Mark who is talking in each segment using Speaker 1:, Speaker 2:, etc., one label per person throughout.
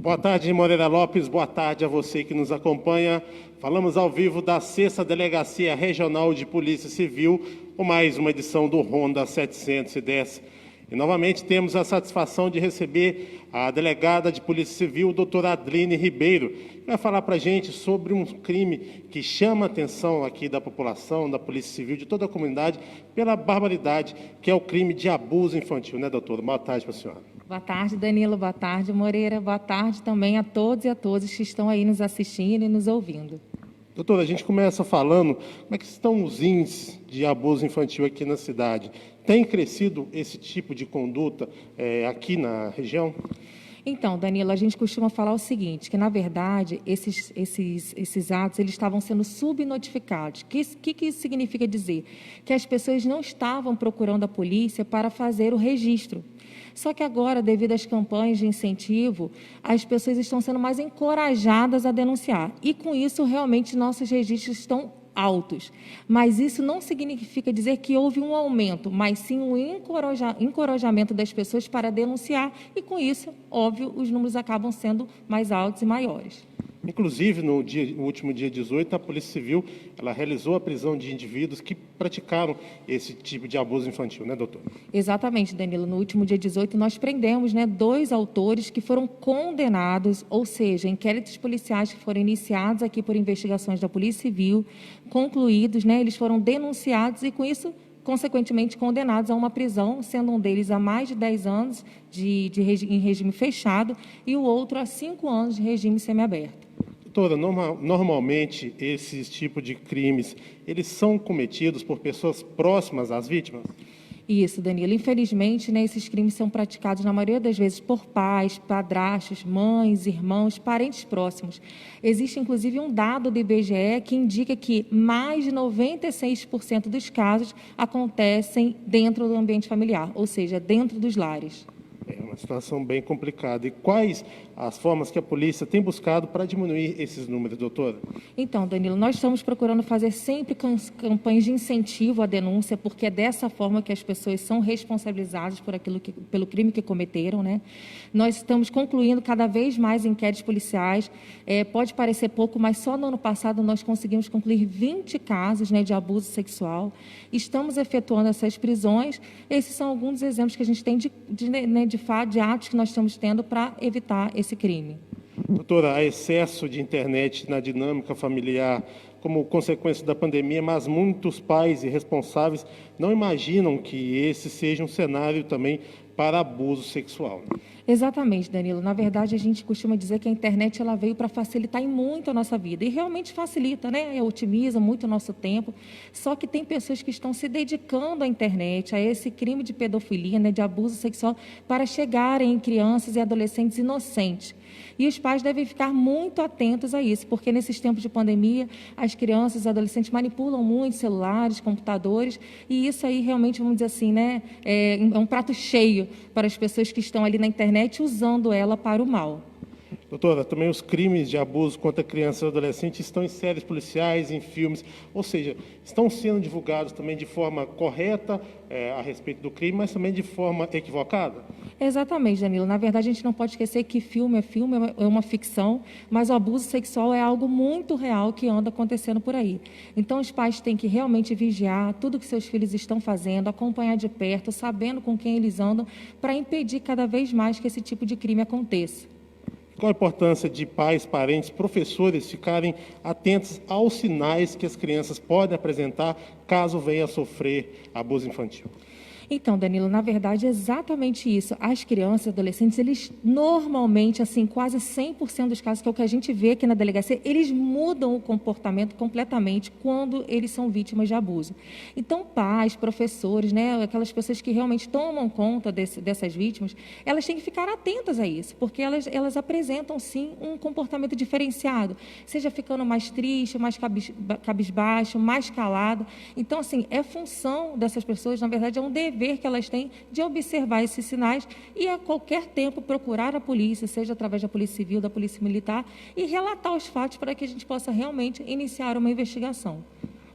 Speaker 1: Boa tarde, Moreira Lopes. Boa tarde a você que nos acompanha. Falamos ao vivo da 6ª Delegacia Regional de Polícia Civil, com mais uma edição do Ronda 710. E novamente temos a satisfação de receber a delegada de Polícia Civil, doutora Adline Ribeiro, que vai falar para a gente sobre um crime que chama a atenção aqui da população, da Polícia Civil, de toda a comunidade, pela barbaridade, que é o crime de abuso infantil, né, doutora? Boa tarde para a senhora.
Speaker 2: Boa tarde, Danilo. Boa tarde, Moreira. Boa tarde também a todos e a todas que estão aí nos assistindo e nos ouvindo.
Speaker 1: Doutora, a gente começa falando como é que estão os índices de abuso infantil aqui na cidade. Tem crescido esse tipo de conduta aqui na região?
Speaker 2: Então, Danilo, a gente costuma falar o seguinte, que, na verdade, esses atos eles estavam sendo subnotificados. O que isso significa dizer? Que as pessoas não estavam procurando a polícia para fazer o registro. Só que agora, devido às campanhas de incentivo, as pessoas estão sendo mais encorajadas a denunciar. E, com isso, realmente, nossos registros estão altos. Mas isso não significa dizer que houve um aumento, mas sim um encorajamento das pessoas para denunciar. E, com isso, óbvio, os números acabam sendo mais altos e maiores.
Speaker 1: Inclusive, no último dia 18, a Polícia Civil ela realizou a prisão de indivíduos que praticaram esse tipo de abuso infantil, né, doutor?
Speaker 2: Exatamente, Danilo. No último dia 18, nós prendemos 2 autores que foram condenados, ou seja, inquéritos policiais que foram iniciados aqui por investigações da Polícia Civil, concluídos, eles foram denunciados e, com isso, consequentemente condenados a uma prisão, sendo um deles a mais de 10 anos em regime fechado e o outro a 5 anos de regime semiaberto.
Speaker 1: Doutora, normalmente esses tipos de crimes, eles são cometidos por pessoas próximas às vítimas?
Speaker 2: Isso, Danilo. Infelizmente, esses crimes são praticados, na maioria das vezes, por pais, padrastos, mães, irmãos, parentes próximos. Existe, inclusive, um dado do IBGE que indica que mais de 96% dos casos acontecem dentro do ambiente familiar, ou seja, dentro dos lares.
Speaker 1: É uma situação bem complicada. E quais as formas que a polícia tem buscado para diminuir esses números, doutora?
Speaker 2: Então, Danilo, nós estamos procurando fazer sempre campanhas de incentivo à denúncia, porque é dessa forma que as pessoas são responsabilizadas pelo crime que cometeram, Nós estamos concluindo cada vez mais inquéritos policiais. Pode parecer pouco, mas só no ano passado nós conseguimos concluir 20 casos de abuso sexual. Estamos efetuando essas prisões. Esses são alguns exemplos que a gente tem de atos que nós estamos tendo para evitar esse crime.
Speaker 1: Doutora, há excesso de internet na dinâmica familiar como consequência da pandemia, mas muitos pais e responsáveis não imaginam que esse seja um cenário também para abuso sexual.
Speaker 2: Exatamente, Danilo. Na verdade, a gente costuma dizer que a internet ela veio para facilitar muito a nossa vida. E realmente facilita, Otimiza muito o nosso tempo. Só que tem pessoas que estão se dedicando à internet, a esse crime de pedofilia, de abuso sexual, para chegarem em crianças e adolescentes inocentes. E os pais devem ficar muito atentos a isso, porque nesses tempos de pandemia, as crianças e adolescentes manipulam muito celulares, computadores, e isso aí realmente, vamos dizer assim, é um prato cheio para as pessoas que estão ali na internet usando ela para o mal.
Speaker 1: Doutora, também os crimes de abuso contra crianças e adolescentes estão em séries policiais, em filmes, ou seja, estão sendo divulgados também de forma correta a respeito do crime, mas também de forma equivocada?
Speaker 2: Exatamente, Danilo. Na verdade, a gente não pode esquecer que filme, é uma ficção, mas o abuso sexual é algo muito real que anda acontecendo por aí. Então, os pais têm que realmente vigiar tudo que seus filhos estão fazendo, acompanhar de perto, sabendo com quem eles andam, para impedir cada vez mais que esse tipo de crime aconteça.
Speaker 1: Qual a importância de pais, parentes, professores ficarem atentos aos sinais que as crianças podem apresentar caso venha a sofrer abuso infantil?
Speaker 2: Então, Danilo, na verdade, é exatamente isso. As crianças e adolescentes, eles normalmente, quase 100% dos casos, que é o que a gente vê aqui na delegacia, eles mudam o comportamento completamente quando eles são vítimas de abuso. Então, pais, professores, aquelas pessoas que realmente tomam conta dessas vítimas, elas têm que ficar atentas a isso, porque elas apresentam, sim, um comportamento diferenciado, seja ficando mais triste, mais cabisbaixo, mais calado. Então, é função dessas pessoas, na verdade, é um dever que elas têm de observar esses sinais e a qualquer tempo procurar a polícia, seja através da Polícia Civil, da Polícia Militar, e relatar os fatos para que a gente possa realmente iniciar uma investigação.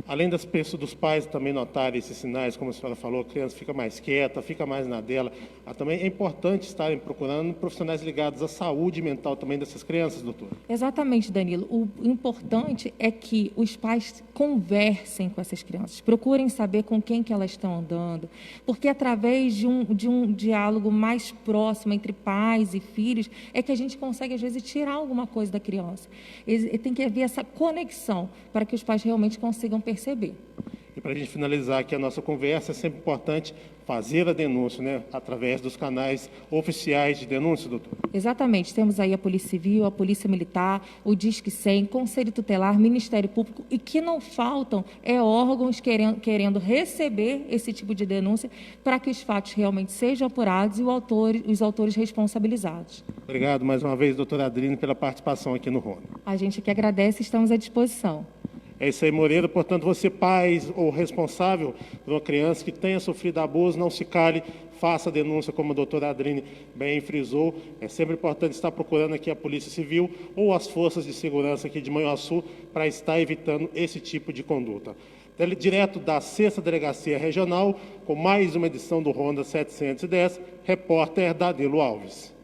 Speaker 1: Além das pessoas, dos pais também notarem esses sinais, como a senhora falou, a criança fica mais quieta, fica mais na dela, também é importante estarem procurando profissionais ligados à saúde mental também dessas crianças, doutor.
Speaker 2: Exatamente, Danilo. O importante é que os pais conversem com essas crianças, procurem saber com quem que elas estão andando, porque através de um diálogo mais próximo entre pais e filhos é que a gente consegue, às vezes, tirar alguma coisa da criança. Tem que haver essa conexão para que os pais realmente consigam perceber.
Speaker 1: E para a gente finalizar aqui a nossa conversa, é sempre importante fazer a denúncia, né, através dos canais oficiais de denúncia, doutor.
Speaker 2: Exatamente. Temos aí a Polícia Civil, a Polícia Militar, o Disque 100, Conselho Tutelar, Ministério Público, e que não faltam órgãos querendo receber esse tipo de denúncia para que os fatos realmente sejam apurados e os autores responsabilizados.
Speaker 1: Obrigado mais uma vez, doutora Adriane, pela participação aqui no Ronda.
Speaker 2: A gente que agradece, estamos à disposição.
Speaker 1: É isso aí, Moreira. Portanto, você, pai ou responsável por uma criança que tenha sofrido abuso, não se cale, faça a denúncia, como a doutora Adriane bem frisou. É sempre importante estar procurando aqui a Polícia Civil ou as forças de segurança aqui de Manhuaçu para estar evitando esse tipo de conduta. Direto da 6ª Delegacia Regional, com mais uma edição do Ronda 710, repórter Danilo Alves.